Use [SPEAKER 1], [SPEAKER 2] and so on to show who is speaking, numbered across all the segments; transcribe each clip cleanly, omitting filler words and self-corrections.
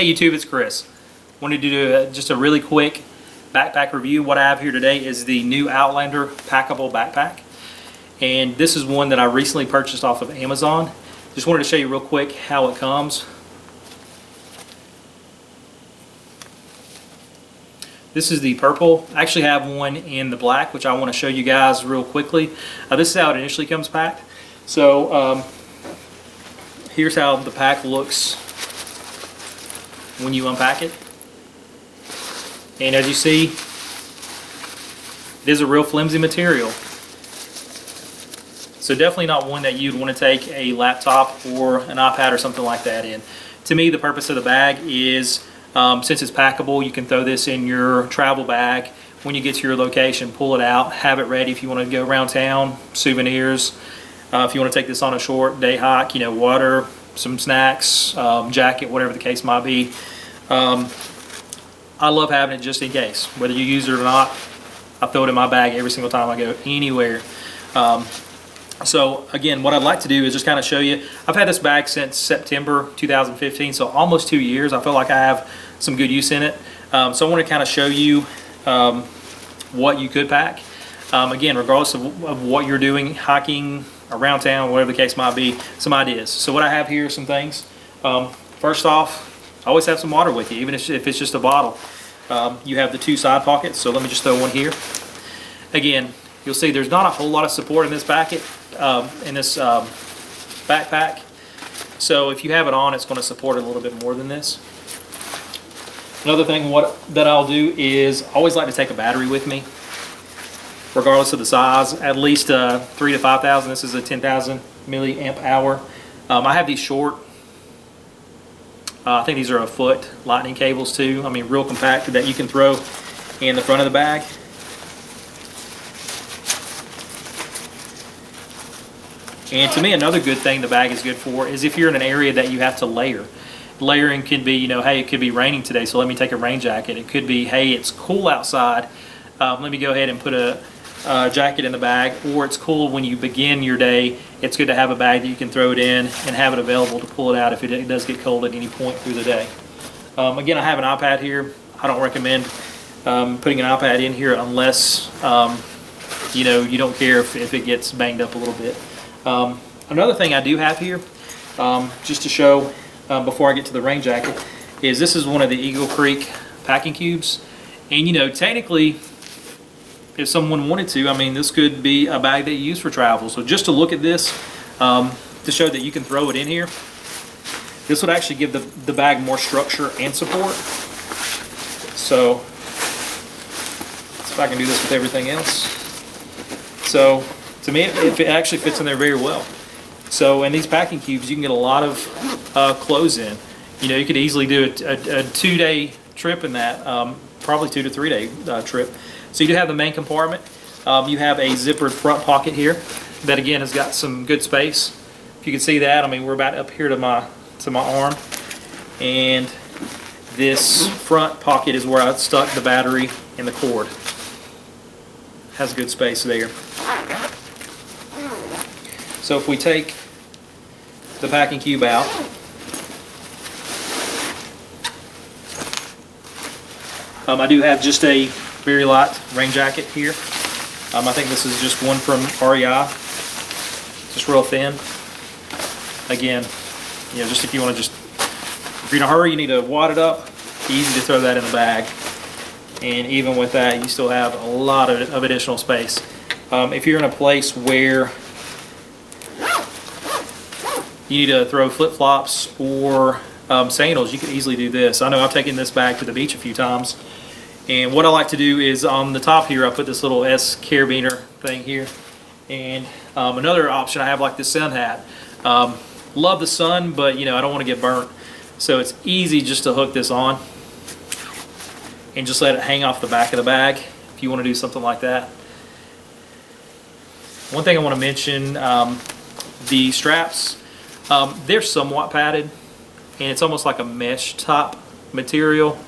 [SPEAKER 1] Hey YouTube, it's Chris. Wanted to do just a really quick backpack review. What I have here today is the new Outlander Packable backpack. And this is one that I recently purchased off of Amazon. Just wanted to show you real quick how it comes. This is the purple. I actually have one in the black, which I want to show you guys real quickly. This is how it initially comes packed. So here's how the pack looks when you unpack it. And as you see, it is a real flimsy material. So definitely not one that you'd want to take a laptop or an iPad or something like that in. To me, the purpose of the bag is, since it's packable, you can throw this in your travel bag. When you get to your location, pull it out, have it ready if you want to go around town, souvenirs. If you want to take this on a short day hike, you know, water, some snacks, jacket, whatever the case might be. I love having it just in case. Whether you use it or not, I throw it in my bag every single time I go anywhere. So again, what I'd like to do is just kind of show you. I've had this bag since September 2015, so almost 2 years. I feel like I have some good use in it. So I want to kind of show you what you could pack. Again, regardless of what you're doing, hiking, around town, whatever the case might be, some ideas. So what I have here are some things. First off, always have some water with you, even if it's just a bottle. You have the two side pockets, so let me just throw one here. Again, you'll see there's not a whole lot of support in this backpack. So if you have it on, it's going to support it a little bit more than this. Another thing that I'll do is always like to take a battery with me, regardless of the size, at least 3 to 5,000. This is a 10,000 milliamp hour. I have these short. I think these are a foot lightning cables too. I mean, real compact that you can throw in the front of the bag. And to me, another good thing the bag is good for is if you're in an area that you have to layer. Layering could be, you know, hey, it could be raining today, so let me take a rain jacket. It could be, hey, it's cool outside. Let me go ahead and put a jacket in the bag. Or it's cool when you begin your day. It's good to have a bag that you can throw it in and have it available to pull it out if it does get cold at any point through the day. Again, I have an iPad here. I don't recommend putting an iPad in here unless you know, you don't care if it gets banged up a little bit. Another thing I do have here, just to show before I get to the rain jacket, is this is one of the Eagle Creek packing cubes. And you know, technically, if someone wanted to, I mean, this could be a bag that you use for travel. So just to look at this, to show that you can throw it in here, this would actually give the bag more structure and support. So, let's see if I can do this with everything else. So, to me, it actually fits in there very well. So, in these packing cubes, you can get a lot of clothes in. You know, you could easily do a 2-day trip in that, probably 2 to 3 day trip. So you do have the main compartment. You have a zippered front pocket here that again has got some good space. If you can see that, I mean, we're about up here to my arm. And this front pocket is where I stuck the battery and the cord. Has good space there. So if we take the packing cube out, I do have just a very light rain jacket here. I think this is just one from REI, just real thin. Again, you know, just if you want to if you're in a hurry, you need to wad it up, easy to throw that in the bag. And even with that, you still have a lot of additional space. If you're in a place where you need to throw flip-flops or sandals, you can easily do this. I know I've taken this bag to the beach a few times. And what I like to do is on the top here, I put this little S carabiner thing here. And another option I have, like this sun hat. Love the sun, but you know, I don't want to get burnt. So it's easy just to hook this on and just let it hang off the back of the bag if you want to do something like that. One thing I want to mention, the straps, they're somewhat padded and it's almost like a mesh top material.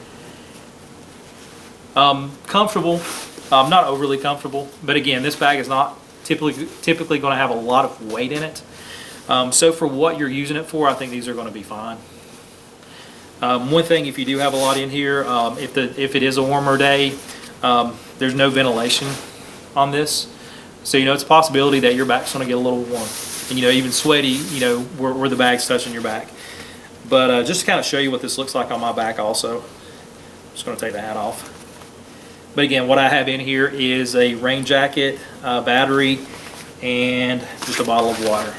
[SPEAKER 1] Comfortable, not overly comfortable, but again, this bag is not typically going to have a lot of weight in it. So for what you're using it for, I think these are going to be fine. One thing, if you do have a lot in here, if it is a warmer day, there's no ventilation on this. So, it's a possibility that your back's going to get a little warm. And, even sweaty, where the bag's touching your back. But just to kind of show you what this looks like on my back also, I'm just going to take the hat off. But again, what I have in here is a rain jacket, battery, and just a bottle of water.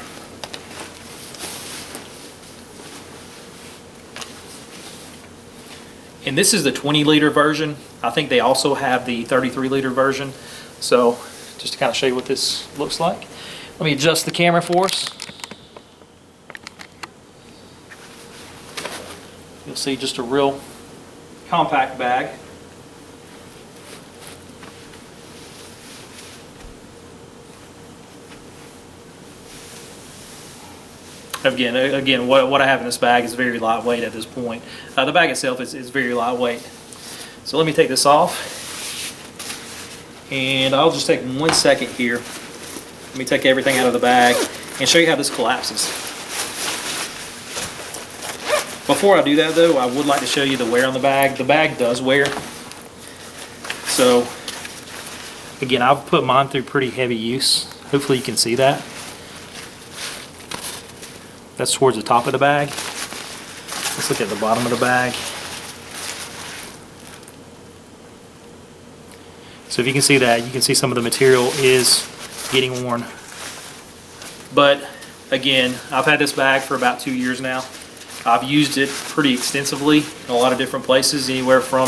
[SPEAKER 1] And this is the 20-liter version. I think they also have the 33-liter version. So just to kind of show you what this looks like. Let me adjust the camera for us. You'll see just a real compact bag. Again, what I have in this bag is very lightweight at this point. The bag itself is very lightweight. So let me take this off. And I'll just take 1 second here. Let me take everything out of the bag and show you how this collapses. Before I do that though, I would like to show you the wear on the bag. The bag does wear. So again, I've put mine through pretty heavy use. Hopefully you can see that. That's towards the top of the bag. Let's look at the bottom of the bag. So if you can see that, you can see some of the material is getting worn. But again, I've had this bag for about 2 years now. I've used it pretty extensively in a lot of different places, anywhere from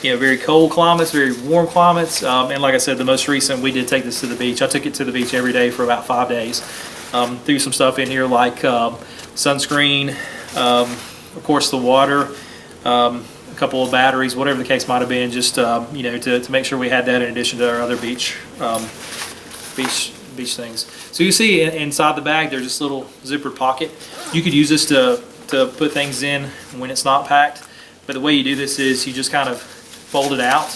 [SPEAKER 1] very cold climates, very warm climates, and like I said, the most recent, we did take this to the beach. I took it to the beach every day for about 5 days. Threw some stuff in here like sunscreen, of course the water, a couple of batteries, whatever the case might have been, just to make sure we had that in addition to our other beach things. So you see inside the bag there's this little zippered pocket. You could use this to put things in when it's not packed, but the way you do this is you just kind of fold it out.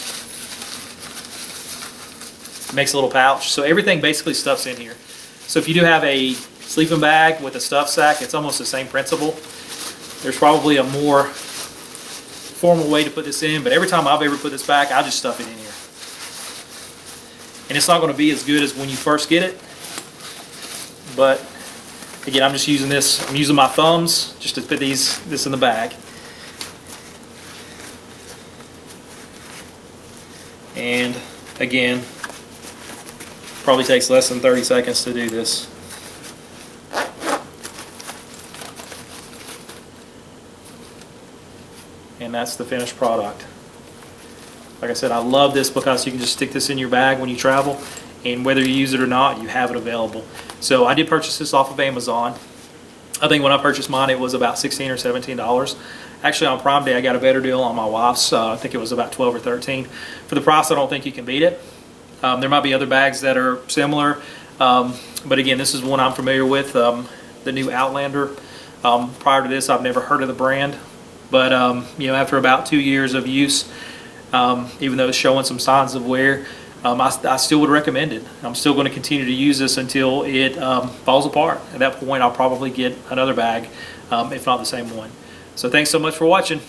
[SPEAKER 1] It makes a little pouch, so everything basically stuffs in here. So if you do have a sleeping bag with a stuff sack, it's almost the same principle. There's probably a more formal way to put this in, but every time I've ever put this back, I just stuff it in here. And it's not going to be as good as when you first get it, but again, I'm just using this. I'm using my thumbs just to put this in the bag. And again, probably takes less than 30 seconds to do this. And that's the finished product. Like I said, I love this because you can just stick this in your bag when you travel, and whether you use it or not, you have it available. So I did purchase this off of Amazon. I think when I purchased mine, it was about $16 or $17. Actually, on Prime Day, I got a better deal on my wife's. I think it was about $12 or $13. For the price, I don't think you can beat it. There might be other bags that are similar, but again, this is one I'm familiar with, the new Outlander. Prior to this, I've never heard of the brand, but after about 2 years of use, even though it's showing some signs of wear, I still would recommend it. I'm still going to continue to use this until it falls apart. At that point, I'll probably get another bag, if not the same one. So thanks so much for watching.